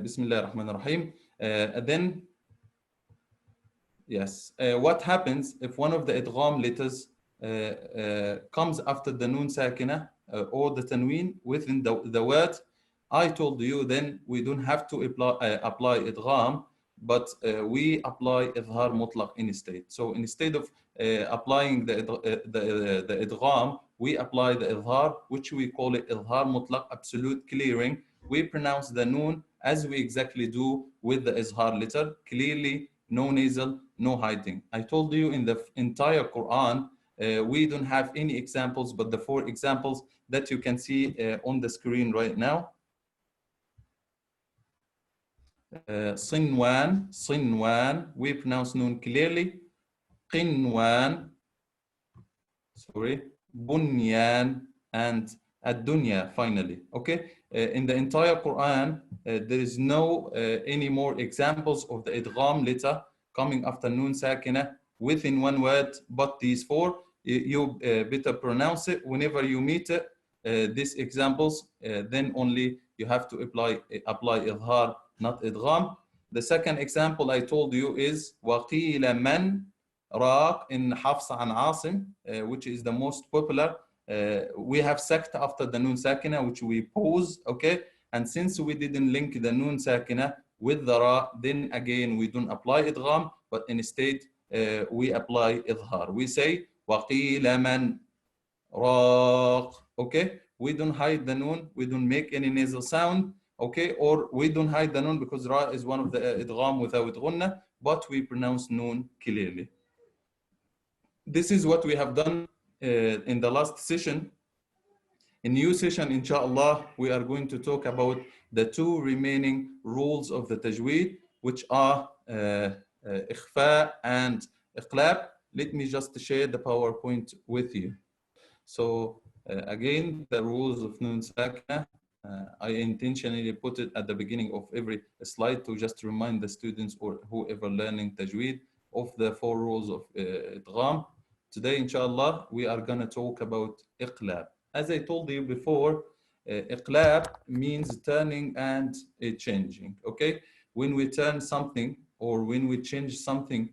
Bismillah ar-Rahman ar-Rahim. Then, yes, what happens if one of the idgham letters comes after the noon sakina or the tanween within the word? I told you then we don't have to apply idgham, but we apply idhar mutlaq instead. So instead of applying the idgham, we apply the idhar, which we call it idhar mutlaq, absolute clearing. We pronounce the noon as we exactly do with the izhar letter, clearly, no nasal, no hiding. I told you in the entire Quran, we don't have any examples but the 4 examples that you can see on the screen right now. Sinwan, sinwan, we pronounce noon clearly. Qinwan, sorry, bunyan, and ad-dunya finally. Okay, in the entire Quran, there is no any more examples of the idgham letter coming after noon sakina within one word but these 4. You better pronounce it whenever you meet it, these examples, then only you have to apply idhar, not idgham. The second example I told you is وَقِيلَ مَنْ راق in Hafs and Asim, which is the most popular. We have sakt after the noon sakina, which we pause, okay? And since we didn't link the noon sakina with the ra, then again we don't apply idgham, but instead we apply idhar. We say وَقِيلَ مَنْ راق, okay? We don't hide the noon, we don't make any nasal sound, okay? Or we don't hide the noon because ra is one of the idgham without ghunna, but we pronounce noon clearly. This is what we have done in the last session. In new session, inshallah, we are going to talk about the 2 remaining rules of the tajweed, which are ikhfa and iqlab. Let me just share the PowerPoint with you. So again, the rules of noon sakina, I intentionally put it at the beginning of every slide to just remind the students or whoever learning tajweed of the 4 rules of idgham. Today, inshallah, we are going to talk about iqlab. As I told you before, iqlab means turning and changing, okay? When we turn something or when we change something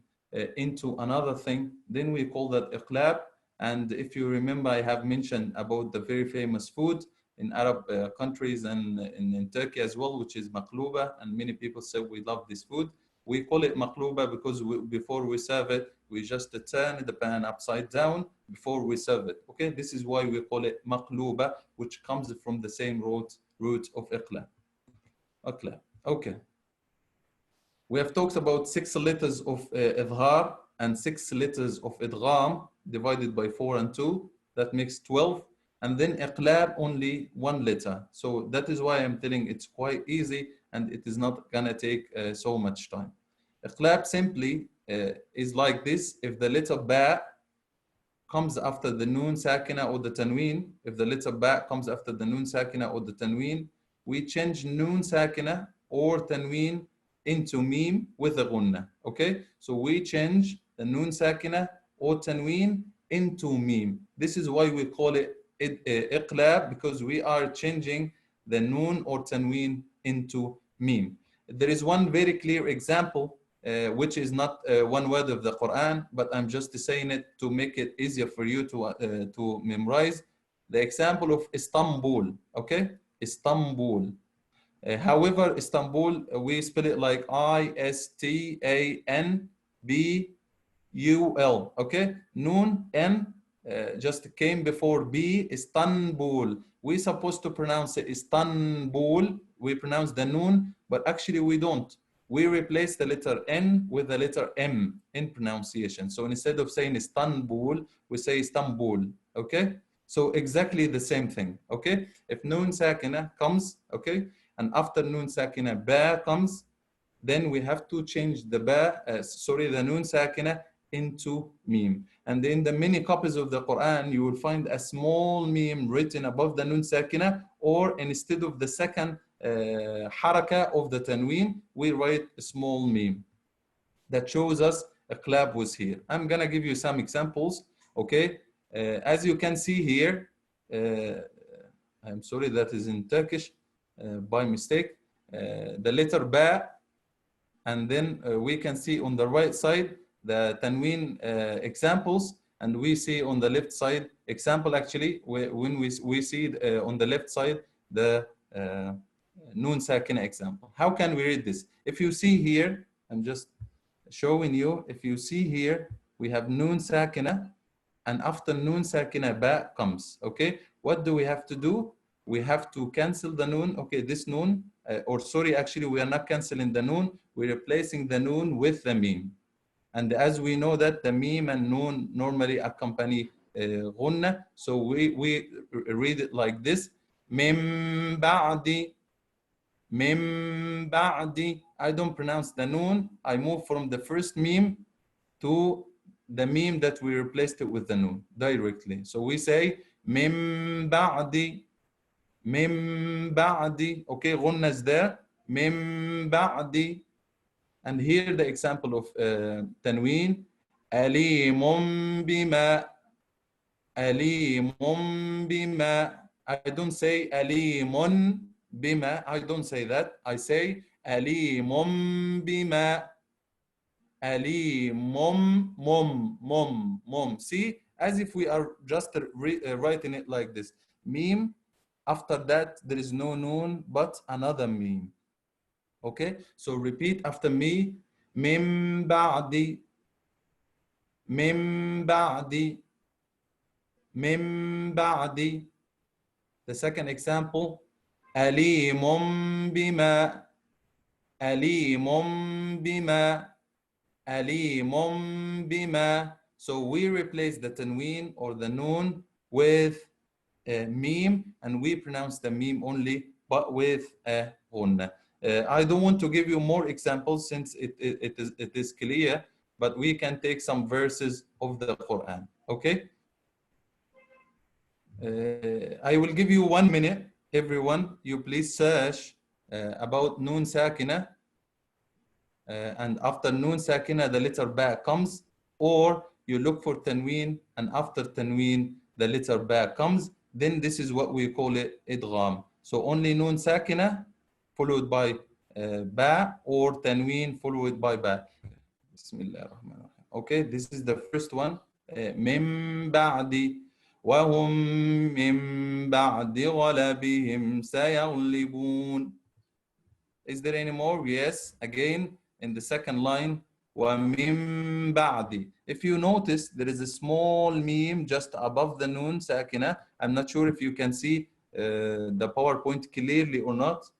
into another thing, then we call that iqlab. And if you remember, I have mentioned about the very famous food in Arab countries and in Turkey as well, which is maqluba, and many people say we love this food. We call it maqluba because before we serve it, we just turn the pan upside down before we serve it. Okay, this is why we call it maqluba, which comes from the same root of iqlab. Okay. We have talked about 6 letters of idhar and 6 letters of idgham divided by 4 and 2. That makes 12. And then iqlab only 1 letter. So that is why I'm telling it's quite easy and it is not gonna take so much time. Iqlab simply is like this. If the letter ba comes after the noon sakina or the tanween, if the letter ba comes after the noon sakina or the tanween, we change noon sakina or tanween into meme with a gunna. Okay, so we change the noon sakina or tanween into meme. This is why we call it iqlab, because we are changing the noon or tanween into meme. There is one very clear example, which is not one word of the Quran, but I'm just saying it to make it easier for you to memorize. The example of Istanbul, okay? Istanbul. However, Istanbul, we spell it like I-S-T-A-N-B-U-L, okay? Noon, N, just came before B, Istanbul. We're supposed to pronounce it Istanbul. We pronounce the noon, but actually we don't. We replace the letter N with the letter M in pronunciation. So instead of saying Istanbul, we say Istanbul, okay? So exactly the same thing, okay? If noon sakina comes, okay? And after noon sakina ba comes, then we have to change the the noon sakina into meme. And in the many copies of the Quran, you will find a small meme written above the noon sakina, or instead of the second haraka of the tanween, we write a small meme. That shows us iqlab was here. I'm gonna give you some examples, okay? As you can see here, I'm sorry, that is in Turkish by mistake. the letter ba, and then we can see on the right side the tanween examples, and we see on the left side example actually when we see on the left side the noon sakina example. How can we read this? If you see here, I'm just showing you, if you see here, we have noon sakina, and after noon sakina ba comes. Okay, what do we have to do? We have to cancel the noon. Okay, this noon, or sorry, actually we are not canceling the noon, we're replacing the noon with the meme. And as we know that the meme and noon normally accompany ghunna, so we read it like this: mim ba'di, mim ba'di. I don't pronounce the noon. I move from the first meme to the meme that we replaced it with the noon directly. So we say mim ba'di, mim ba'di. Okay, ghunna is there. Mim ba'di. And here the example of tanween. Alimun bima, alimun bima. I don't say alimun bima. I don't say that. I say alimun bima. Alimum, mum. See, as if we are just writing it like this. Meme. After that, there is no noon, but another meme. Okay, so repeat after me. Mim ba'di, mim ba'di, mim ba'di. The second example. Alimum bima, alimum bima, alimum bima. So we replace the tanween or the noon with a meme, and we pronounce the meme only, but with a ghunna. I don't want to give you more examples since it is clear, but we can take some verses of the Quran. Okay? I will give you 1 minute. Everyone, you please search about noon sakina. And after noon sakina, the letter ba comes, or you look for tanween, and after tanween, the letter ba comes. Then this is what we call it idgham. So only noon sakina followed by ba, or tanween followed by ba. Bismillah ar-Rahman ar-Rahim. Okay, this is the first one. Min ba'di wa hum min ba'di ghalabihim sayaghlibun. Is there any more? Yes. Again, in the second line, وَمِن بَعْدِ. If you notice, there is a small meme just above the noon sakina. I'm not sure if you can see the PowerPoint clearly or not.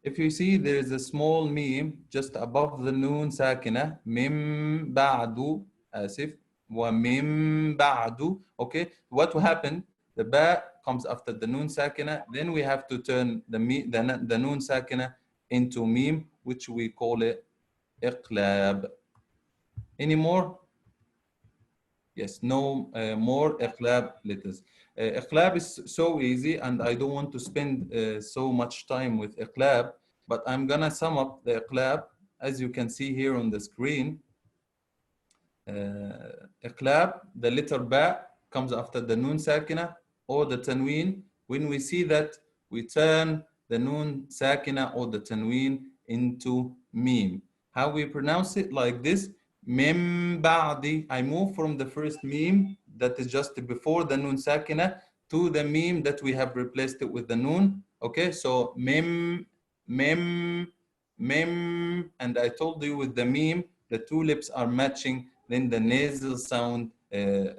If you see, there is a small meme just above the noon sakina. مِن بَعْدُ آسف. وَمِن بَعْدُ. Okay, what will happen? The ba comes after the noon sakina. Then we have to turn the noon sakina into meme, which we call it Iqlab. Any more? Yes, no more Iqlab letters. Iqlab is so easy, and I don't want to spend so much time with Iqlab, but I'm gonna sum up the Iqlab as you can see here on the screen. Iqlab, the letter ba comes after the noon sakina or the tanween. When we see that, we turn the noon sakina or the tanween into meme. How we pronounce it? Like this. Mim ba'di. I move from the first meme that is just before the noon sakina to the meme that we have replaced it with the noon. Okay, so mim, mim, mim, and I told you with the meme, the two lips are matching, then the nasal sound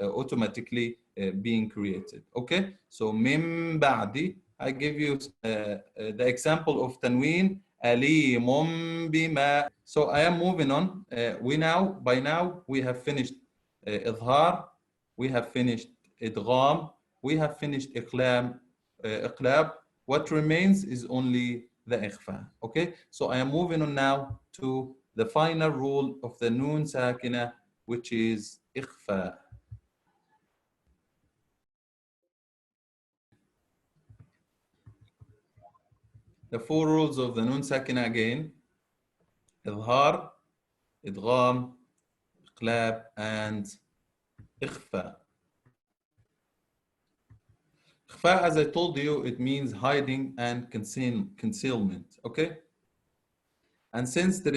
automatically being created. Okay, so mim ba'di. I give you the example of tanween. Alimum bima. So I am moving on. By now we have finished idhar, we have finished idgham, we have finished iqlab. What remains is only the ikhfa. Okay, so I am moving on now to the final rule of the noon sakina, which is ikhfa. The four rules of the noon sakina again: idhar, idgham, iqlab, and ikhfa. إخفاء, as I told you, it means hiding and concealment, okay? And since there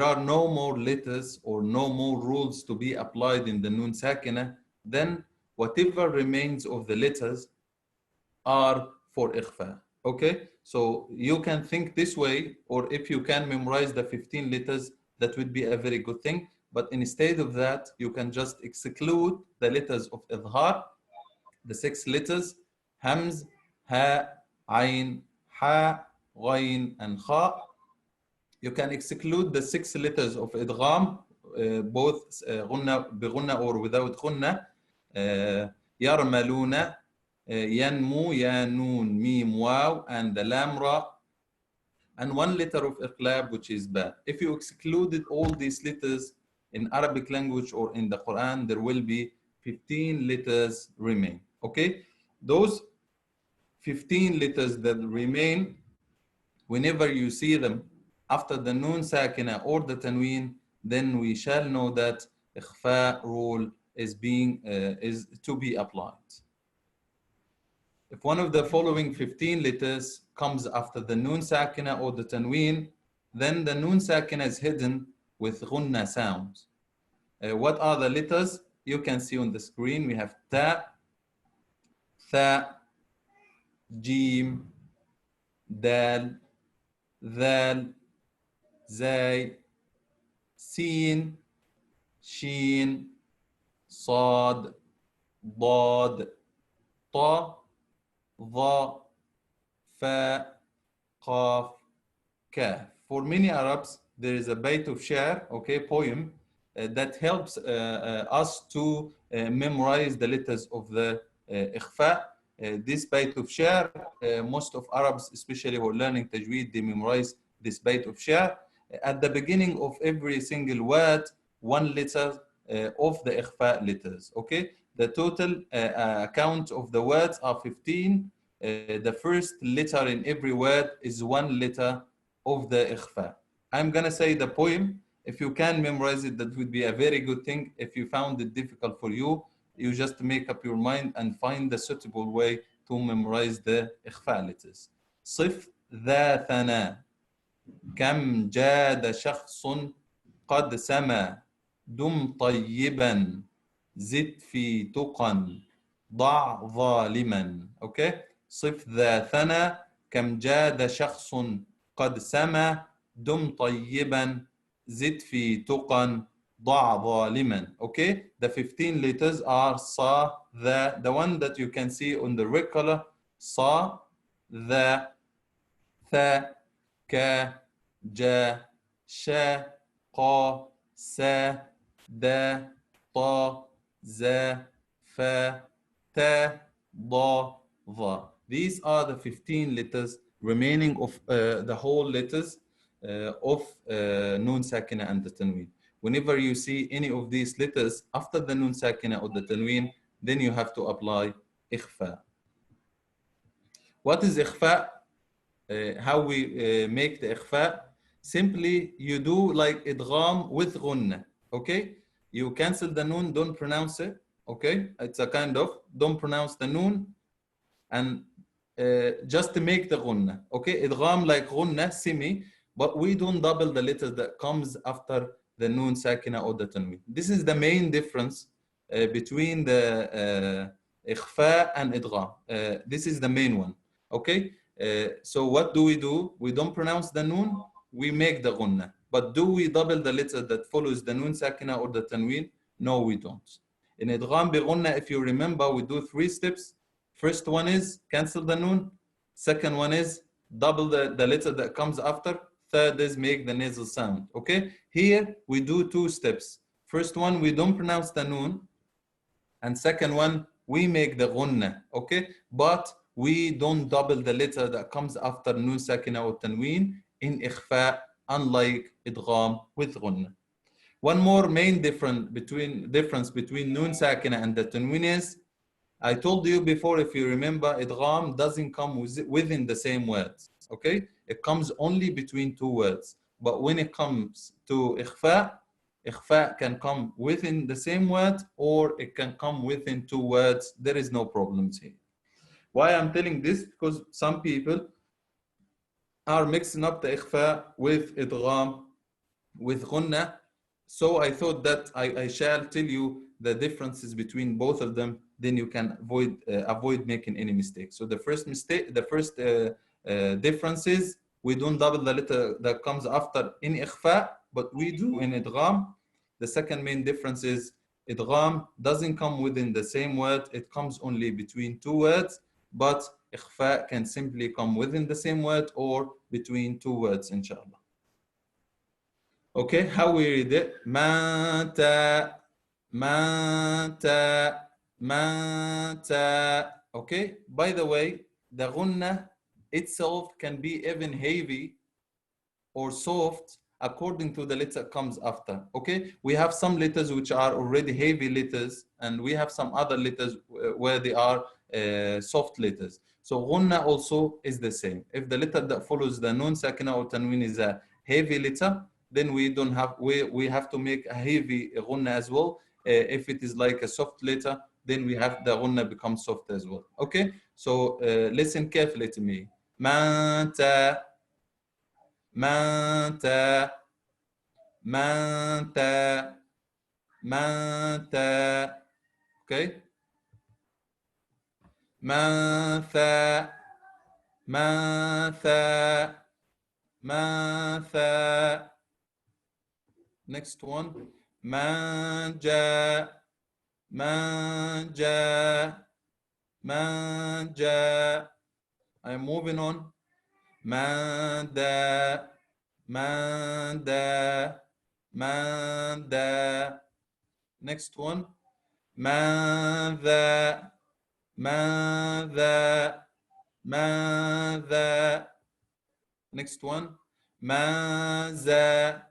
are no more letters or no more rules to be applied in the nun sakina, then whatever remains of the letters are for ikhfa. Okay, so you can think this way, or if you can memorize the 15 letters, that would be a very good thing. But instead of that, you can just exclude the letters of idhar, the 6 letters, hamz, ha, ayn, ha, ghayn, and kha. You can exclude the 6 letters of idgham, both غنة بغنة or without غنة. يرملون, ينمو, يانون, ميم, واو, and the lam ra, and 1 letter of iqlab, which is ba. If you excluded all these letters in Arabic language or in the Quran, there will be 15 letters remain. Okay, those 15 letters that remain, whenever you see them after the nun sakina or the tanween, then we shall know that ikhfa rule is to be applied. If one of the following 15 letters comes after the nun sakina or the tanween, then the nun sakina is hidden with ghunna sounds. What are the letters? You can see on the screen. We have ta, tha, jim, dal, ذال, زاي, سين, شين, صاد, ضاد, طا, ظا, فا, قاف, كاف. For many Arabs, there is a bayt of shar, okay, poem, that helps us to memorize the letters of the ikhfa. This bayt of shar, most of Arabs, especially who are learning Tajweed, they memorize this bayt of shar. At the beginning of every single word, 1 letter of the ikhfa letters, okay? The total count of the words are 15. The first letter in every word is 1 letter of the ikhfa. I'm gonna say the poem. If you can memorize it, that would be a very good thing. If you found it difficult for you, you just make up your mind and find the suitable way to memorize the ikhfa letters. صف ذا ثنا كم جاد شخص قد سما دم طيبا زد في تقى ضع ظالما. Okay, صف ذا ثنا كم جاد شخص قد سما دم طيبا زد في تقى ضع ظالما. Okay, the 15 letters are sa, the one that you can see on the red color, sa, the, tha, ka, ja, sha, qa, sa, da, ta, za, fa, ta, da, dha. These are the 15 letters remaining of the whole letters of nun sakina and the tanween. Whenever you see any of these letters after the nun sakina or the tanween, then you have to apply ikhfa. What is ikhfa? How we make the ikhfa? Simply you do like idgham with ghunna. Okay, you cancel the nun, don't pronounce it. Okay, it's a kind of don't pronounce the nun and just to make the ghunna. Okay, idgham like ghunna, semi, but we don't double the letter that comes after the nun sakina or the tanween. This is the main difference between the ikhfa and idgham. This is the main one. Okay, so what do? We don't pronounce the nun, we make the ghunna. But do we double the letter that follows the nun sakina or the tanween? No, we don't. In idgham bi ghunna, if you remember, we do 3 steps. First one is cancel the nun. Second one is double the letter that comes after. Third is make the nasal sound. Okay, here we do 2 steps. First one, we don't pronounce the nun, and second one, we make the ghunna. Okay, but we don't double the letter that comes after nun sakina or tanween in ikhfa, unlike idgham with ghunna. One more main difference between nun sakina and the tanween is, I told you before, if you remember, idgham doesn't come within the same words. Okay, it comes only between 2 words. But when it comes to ikhfa can come within the same word, or it can come within 2 words. There is no problems here. Why I'm telling this? Because some people are mixing up the إخفاء with إدغام with غنة. So I thought that I shall tell you the differences between both of them, then you can avoid making any mistake. So the first difference is we don't double the letter that comes after in إخفاء, but we do in إدغام. The second main difference is إدغام doesn't come within the same word, it comes only between two words, but إخفاء can simply come within the same word or between two words, inshallah. Okay, how we read it? Mata, mata, mata. Okay, by the way, the gunna itself can be even heavy or soft according to the letter comes after. Okay, we have some letters which are already heavy letters, and we have some other letters where they are soft letters. So gunna also is the same. If the letter that follows the nun sakina or tanween is a heavy letter, then we have to make a heavy gunna as well. If it is like a soft letter, then we have the gunna become soft as well. Okay, so listen carefully to me. Manta, manta, manta, manta. Okay, mantha, mantha, mantha. Next one, manja, manja, manja. I'm moving on. Manda, manda, manda. Next one, manda, manda, manda. Next one, maza,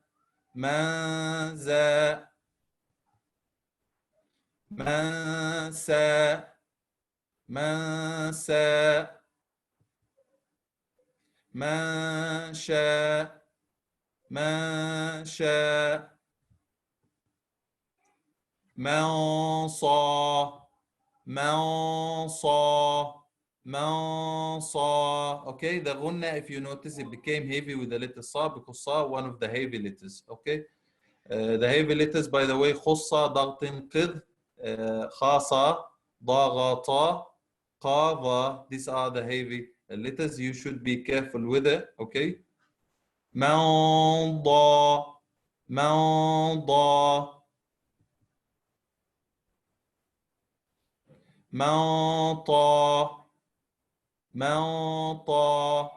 maza, masa, masa, masha, masha, mansa, mansa, mansa. Okay, the gunna, if you notice, it became heavy with the letter sa because sa one of the heavy letters. Okay, the heavy letters, by the way, khussa, ضغط, قذ, khasa, ضغط, qava. These are the heavy letters. You should be careful with it. Okay. Manda, manda, manta, manta,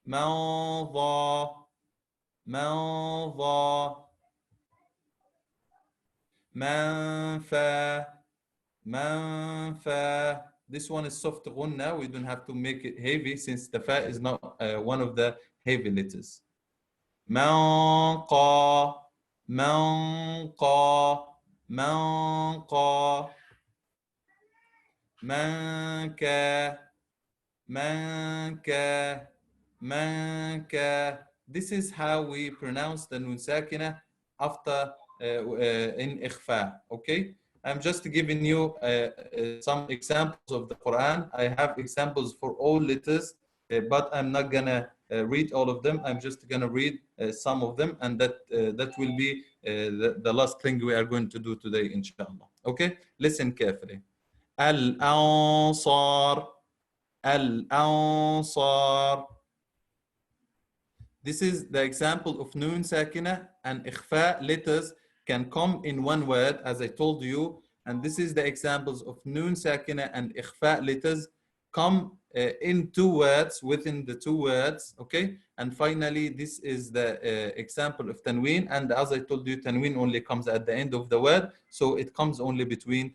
manda, manda, manfa, manfa. This one is soft gunna. We don't have to make it heavy since the fa is not one of the heavy letters. Manqa, manqa, manqa, manka, manka, manka. This is how we pronounce the nun sakina after in ikhfa. Okay, I'm just giving you some examples of the Quran. I have examples for all letters, but I'm not gonna read all of them. I'm just gonna read some of them, and that will be the last thing we are going to do today, inshallah. Okay, listen carefully. Al-Ansar, Al-Ansar. This is the example of nun sakina and ikhfa letters can come in one word, as I told you. And this is the examples of nun sakina and ikhfa letters come in two words, within the two words, okay? And finally, this is the example of tanween. And as I told you, tanween only comes at the end of the word. So it comes only between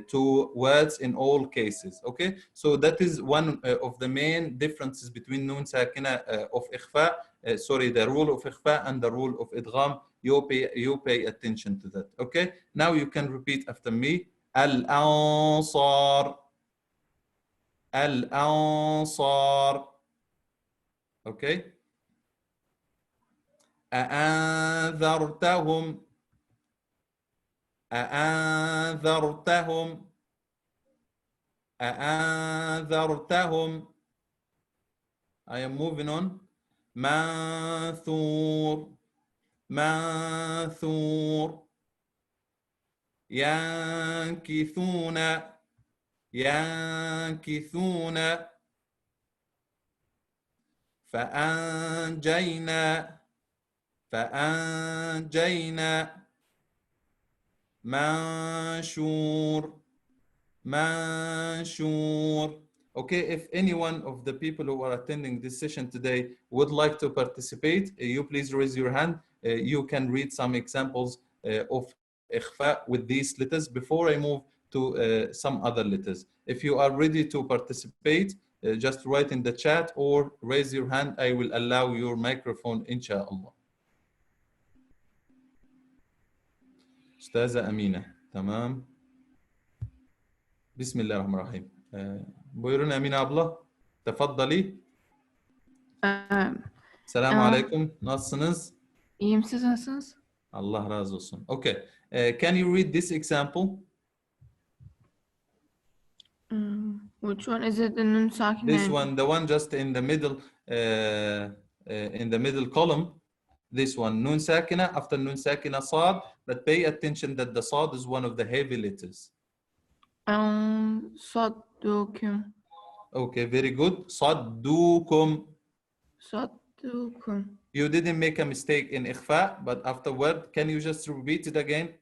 two words in all cases, okay? So that is one of the main differences between nun sakina of ikhfa, sorry, the rule of ikhfa and the rule of idgham. You pay attention to that, okay? Now you can repeat after me. Al-Ansar, Al-Ansar, okay? أأنذرتهم, أأنذرتهم, أأنذرتهم. I am moving on. منثور منثور. ينكثون ينكثون. فأنجينا فأنجينا. منشور منشور. Okay, if any one of the people who are attending this session today would like to participate, you please raise your hand. You can read some examples of إخفاء with these letters before I move to some other letters. If you are ready to participate, just write in the chat or raise your hand. I will allow your microphone, inshallah. أستاذة أمينة. تمام. بسم الله الرحمن الرحيم. Buyurun Emine abla. Tefaddali. Selamun aleyküm. Nasılsınız? İyiyim, siz nasılsınız? Allah razı olsun. Okay. Can you read this example? Which one is it? The nun sakin. This one, the one just in the middle column. This one, nun sakina, after nun sakina sad, but pay attention that the sad is one of the heavy letters. Saddukum. Okay, very good. Saddukum. Saddukum. You didn't make a mistake in ikhfa, but afterward, can you just repeat it again?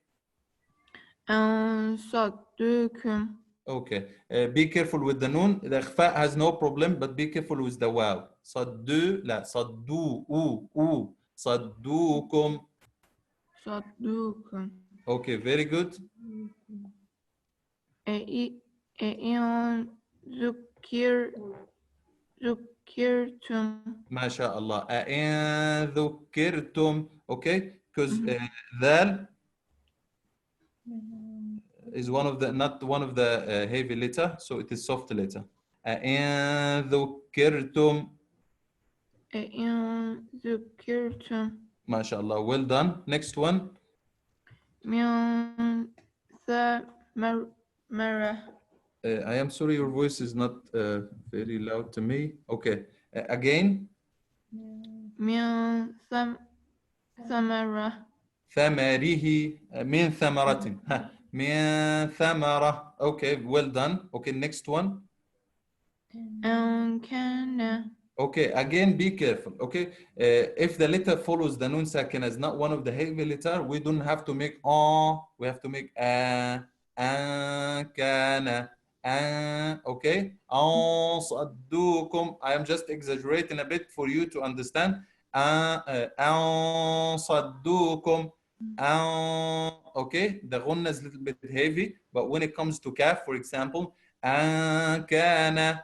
Saddukum. Okay. Be careful with the noon. The ikhfa has no problem, but be careful with the waw. Saddu, la, saddu, u. Saddukum. Saddukum. Okay, very good. Zukirtum. MashaAllah. Dhukirtum. Okay, because dhal is one of the, not one of the heavy letter, so it is soft letter. Dhukirtum. Zukirtum. MashaAllah. Well done. Next one. Min thamara. I am sorry, your voice is not very loud to me. Okay. Again. Min thamara. Thamarihi. Min thamaratin. Min thamara. Okay, well done. Okay, next one. Kana. Okay, again, be careful. Okay, if the letter follows the nun sakina is not one of the heavy letter, we don't have to make we have to make kana. Okay, صدوكم. I am just exaggerating a bit for you to understand. صدوكم. Okay, the ghunna is a little bit heavy, but when it comes to kaf, for example, kana.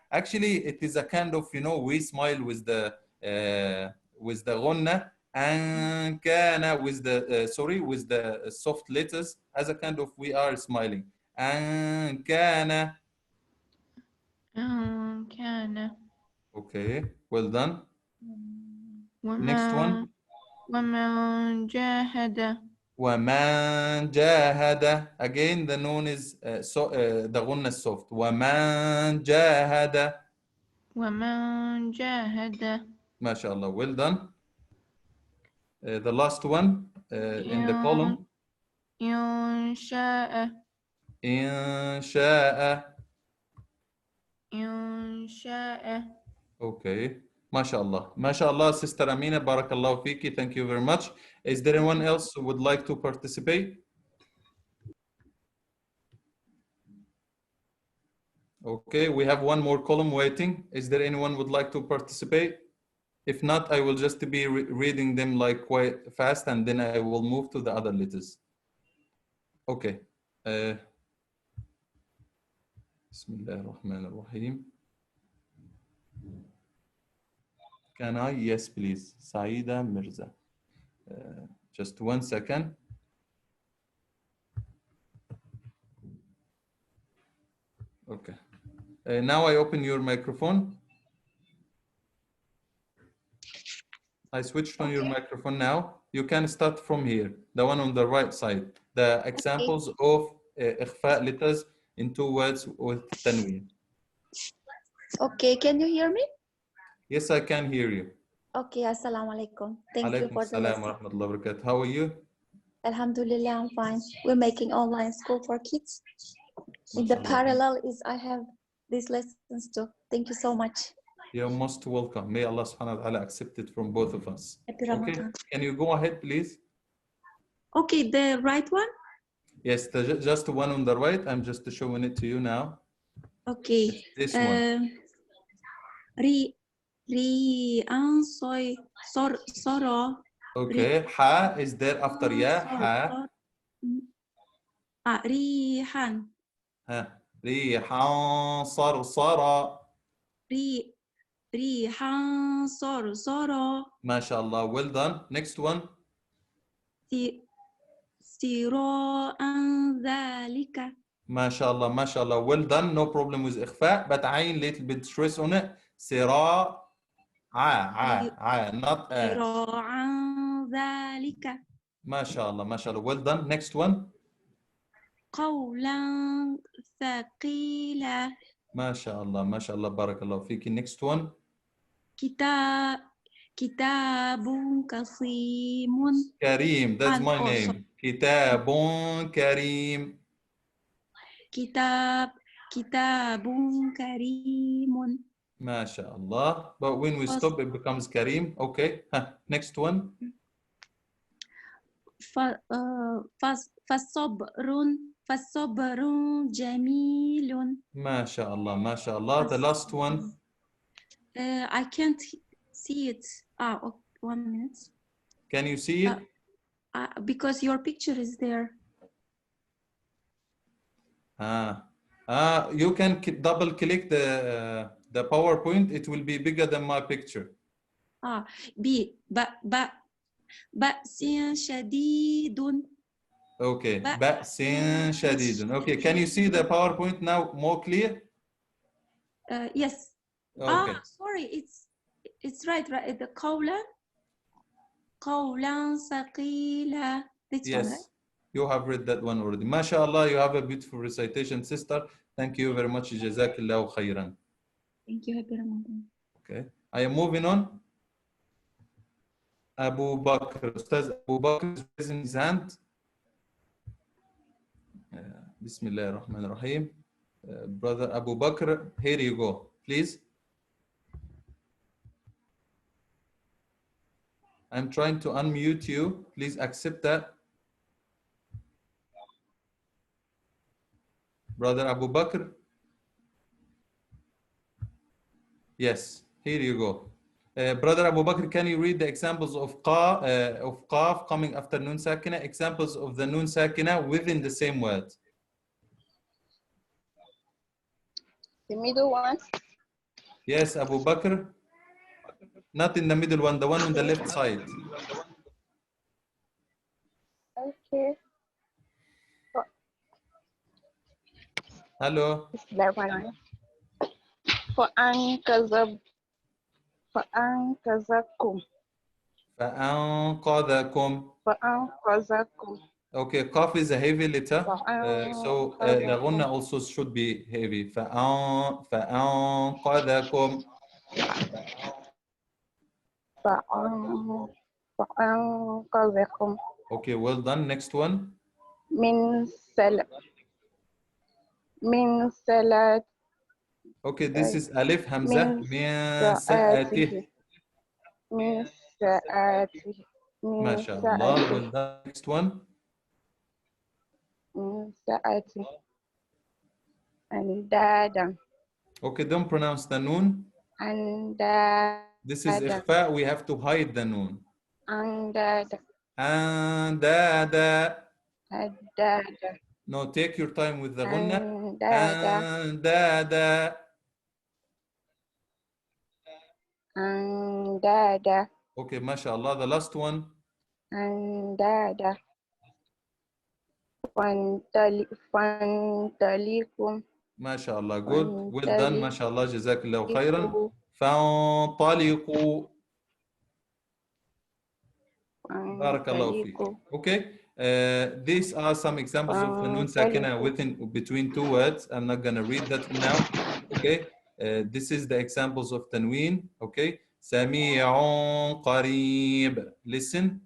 Actually, it is a kind of, we smile with the ghunna. Kana with the with the soft letters, as a kind of we are smiling. Kana. Okay, well done. Next one. ومن جاهد. وَمَنْ جَاهَدَ. Again, the noon is the ghunna is soft. وَمَنْ جَاهَدَ. ومن جاهد. MashaAllah, well done. The last one in the column. إن شاء. إن شاء. إن شاء. Okay. MashaAllah. MashaAllah, Sister Amina, Barakallahu Fiki. Thank you very much. Is there anyone else who would like to participate? Okay, we have one more column waiting. Is there anyone who would like to participate? If not, I will just be reading them like quite fast, and then I will move to the other letters. Okay. Bismillah ar-Rahman ar-Rahim. Can I? Yes, please. Saida Mirza. Just 1 second. Okay. Now I open your microphone. I switched on your microphone now. You can start from here, the one on the right side. The examples of ikhfa letters in 2 words with tanween. Okay, can you hear me? Yes, I can hear you. Okay, assalamu alaikum. Thank you Alaikum for the assalam wa lesson. rahmatullahi wa barakatuh. How are you? Alhamdulillah, I'm fine. We're making online school for kids. In the MashaAllah. parallel is I have these lessons too. Thank you so much. You're most welcome. May Allah subhanahu wa ta'ala accept it from both of us. Happy Okay, Ramadan. can you go ahead, please? Okay, the right one? Yes, just the one on the right. I'm just showing it to you now. Okay. It's this one. Soy, soro. Okay, ha is there after ya. Ha. Rihan. Ha. Rihan sarsara. Rihan soro. MashaAllah. Well done. Next one. Siro an dhalika. MashaAllah. MashaAllah. Well done. No problem with ikhfa, but ayn little bit stress on it. Sira. Not a. Siro an dhalika. MashaAllah. MashaAllah. Well done. Next one. Qawlan thaqila. MashaAllah. MashaAllah. Barakallah fiki. Next one. Kitabun kasimun. Kareem. That's And my also- name. Kitabun Kareem. Kitabun karimun. MashaAllah. But when we stop, it becomes Kareem. Okay. Next one. Fasabrun jamilun. MashaAllah. MashaAllah. The last one. I can't see it. Okay, 1 minute. Can you see it? Because your picture is there. You can double click the PowerPoint. It will be bigger than my picture. Ba'sin shadidun. Okay. Ba'sin shadidun. Okay. Can you see the PowerPoint now more clear? Yes. Okay. Sorry. It's right. The qawlan saqila. This Yes. one, right? You have read that one already. MashaAllah, you have a beautiful recitation, sister. Thank you very much. Jazakallahu khairan. Thank you. Happy Ramadan. Okay. I am moving on. Abu Bakr. Ustaz Abu Bakr is raising his hand. Bismillah ar-Rahman ar-Rahim. Brother Abu Bakr, here you go. Please. I'm trying to unmute you. Please accept that. Brother Abu Bakr. Yes, here you go. Brother Abu Bakr, can you read the examples of qaf coming after nun sakina, examples of the nun sakina within the same word? The middle one. Yes, Abu Bakr. Not in the middle one, the one on the left side. Okay. Hello. فأنقذكم. فأنقذكم. Okay, qaf is a heavy letter, so the ghunna also should be heavy. فأنقذكم. فأنقذكم. Okay, well done. Next one. من سلة. Okay, this is alif hamza. من سآته. MashaAllah. Well done. Next one. من سآته. أندادا. Okay, don't pronounce the noon. أندادا. This is ikhfa. We have to hide the noon. أندادا. Andada. أندادا. No, take your time with the ghunna. أندادا. أندادا. Okay, mashallah. The last one. أندادا. فانطلقوا. MashaAllah. Good. Well done. MashaAllah. Jazakallahu khairan. فانطلقوا. Barakallahu feek. Okay. These are some examples of the noon sakina between two words. I'm not gonna read that now. Okay. This is the examples of tanween. Okay. سميع قريب. Listen.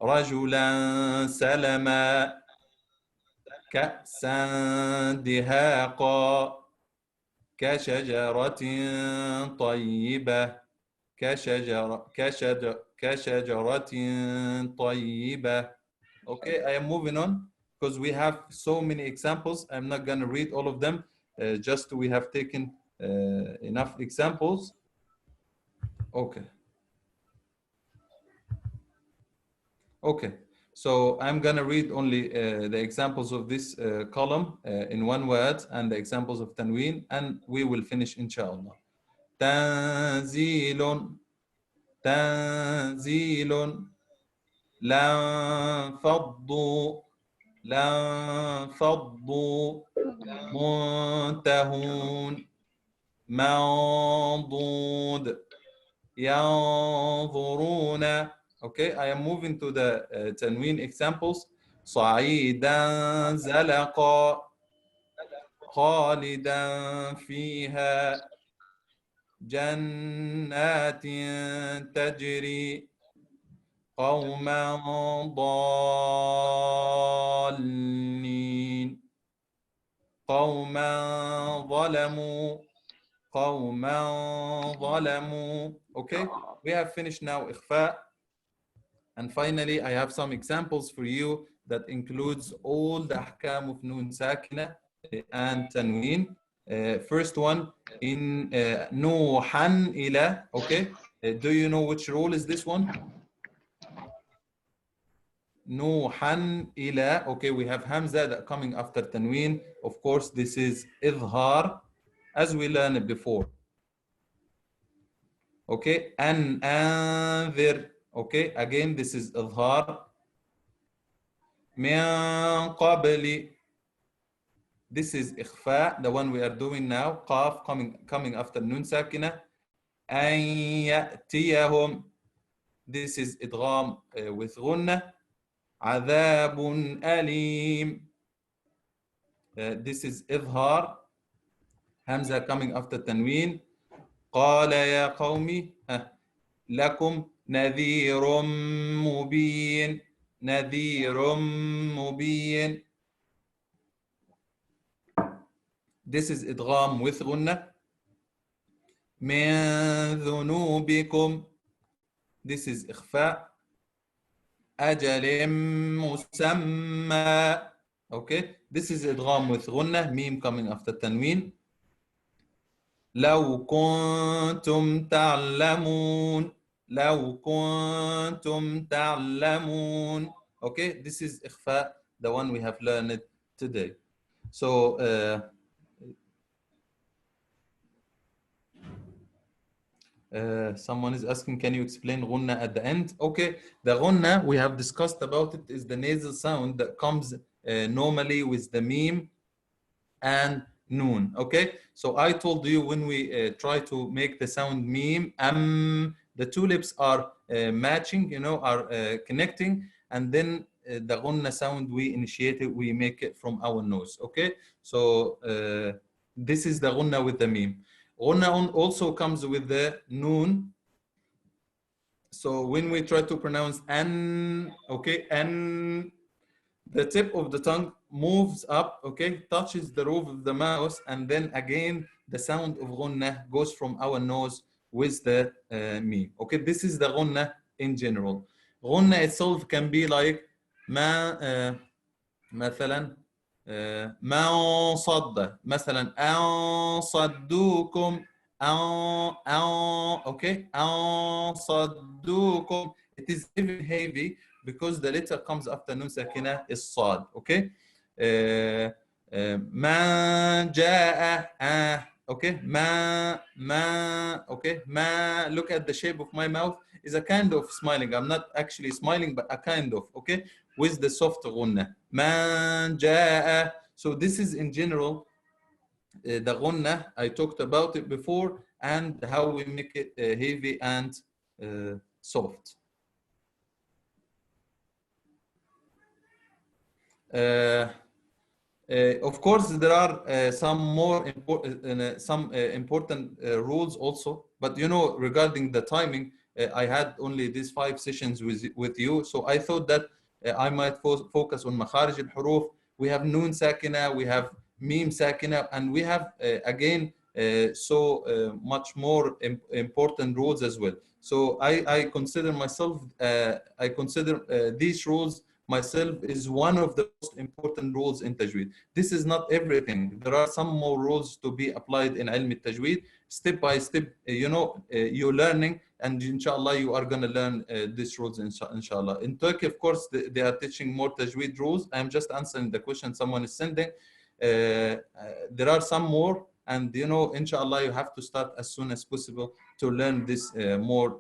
رجلا سلما. كأسا دهاقا. كشجرة طيبة. كشجرة طيبة. Okay, I am moving on because we have so many examples. I'm not going to read all of them. Just we have taken enough examples. Okay. Okay. So I'm going to read only the examples of this column in one word and the examples of tanween, and we will finish inshallah. تنزيل تنزيل لانفضوا لانفضوا منتهون منضود ينظرون. Okay, I am moving to the tanween examples. صعيدا زلقا خالدا فيها جنات تجري قوما ضالين قوما ظلموا. Okay, we have finished now إخفاء, and finally I have some examples for you that includes all the أحكام of نون ساكنة and تنوين. First one in نوحا إلى. Okay, do you know which rule is this one? نوحا إلى. Okay, we have Hamza that coming after tanween. Of course, this is إظهار as we learned before. Okay, أن أنذر. Okay, again this is إظهار. من قبل. This is إخفاء, the one we are doing now. قاف coming after نون ساكنة. أن يأتيهم. This is إدغام with غنة. عذاب أليم. This is إظهار. Hamza coming after تنوين. قال يا قومي لكم نذير مبين. نذير مبين. This is إدغام with غنة. من ذنوبكم. This is إخفاء. أجل مسمى. Okay, this is إدغام with غنة. ميم coming after تنوين. لو كنتم تعلمون. لو كنتم تعلمون. Okay, this is إخفاء, the one we have learned today. So someone is asking, can you explain غنة at the end? Okay, the غنة we have discussed about it is the nasal sound that comes normally with the meme and noon. Okay, so I told you when we try to make the sound meme, the two lips are matching, you know, are connecting, and then the غنة sound we initiate it, we make it from our nose. Okay, so this is the غنة with the meme. غنة also comes with the noon. So when we try to pronounce an, okay, an, the tip of the tongue moves up, okay, touches the roof of the mouth, and then again the sound of غنة goes from our nose with the meme. Okay, this is the غنة in general. غنة itself can be like ما مثلا ما صد مثلا أن صدوكم okay أن صدوكم. It is even heavy because the letter comes after nun sakina is صاد. Okay, ما جاء okay ما okay ما. Look at the shape of my mouth is a kind of smiling. I'm not actually smiling, but a kind of, okay, with the soft غنة. ما جاء. So this is in general the غنة. I talked about it before and how we make it heavy and soft. Of course, there are some more important rules also. But you know, regarding the timing, I had only these 5 sessions with you, so I thought that I might focus on makharij al-huruf. We have noon sakina, we have mim sakina, and we have again much more important rules as well. So I consider myself, I consider these rules myself is one of the most important rules in Tajweed. This is not everything. There are some more rules to be applied in Ilm Tajweed. Step by step, you know, you're learning, and inshallah you are going to learn these rules inshallah. In Turkey, of course, they are teaching more Tajweed rules. I'm just answering the question someone is sending. There are some more, and you know, inshallah, you have to start as soon as possible to learn this more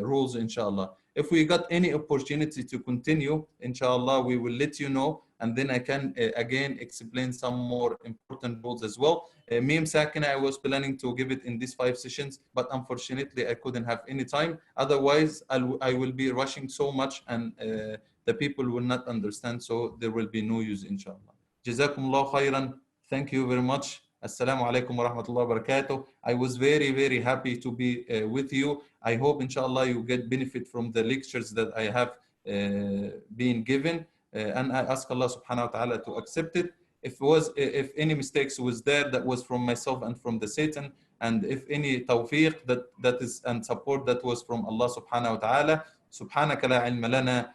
rules, inshallah. If we got any opportunity to continue, inshallah, we will let you know, and then I can again explain some more important rules as well. Mim Sakina, I was planning to give it in these 5 sessions, but unfortunately I couldn't have any time. Otherwise, I will be rushing so much, and the people will not understand, so there will be no use, inshallah. Jazakumullah khairan. Thank you very much. Assalamu alaikum wa rahmatullahi wa barakatuh. I was very, very happy to be with you. I hope, inshallah, you get benefit from the lectures that I have been given. And I ask Allah subhanahu wa ta'ala to accept it. If any mistakes was there, that was from myself and from the Satan. And if any tawfiq that is and support that was from Allah subhanahu wa ta'ala. Subhanaka la ilma lana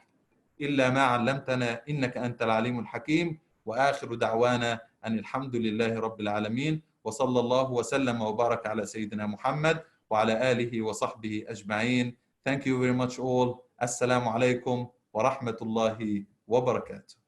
illa ma 'allamtana innaka antal alimul hakim. وآخر دعوانا أن الحمد لله رب العالمين وصلى الله وسلم وبارك على سيدنا محمد وعلى آله وصحبه أجمعين. Thank you very much all. السلام عليكم ورحمة الله وبركاته.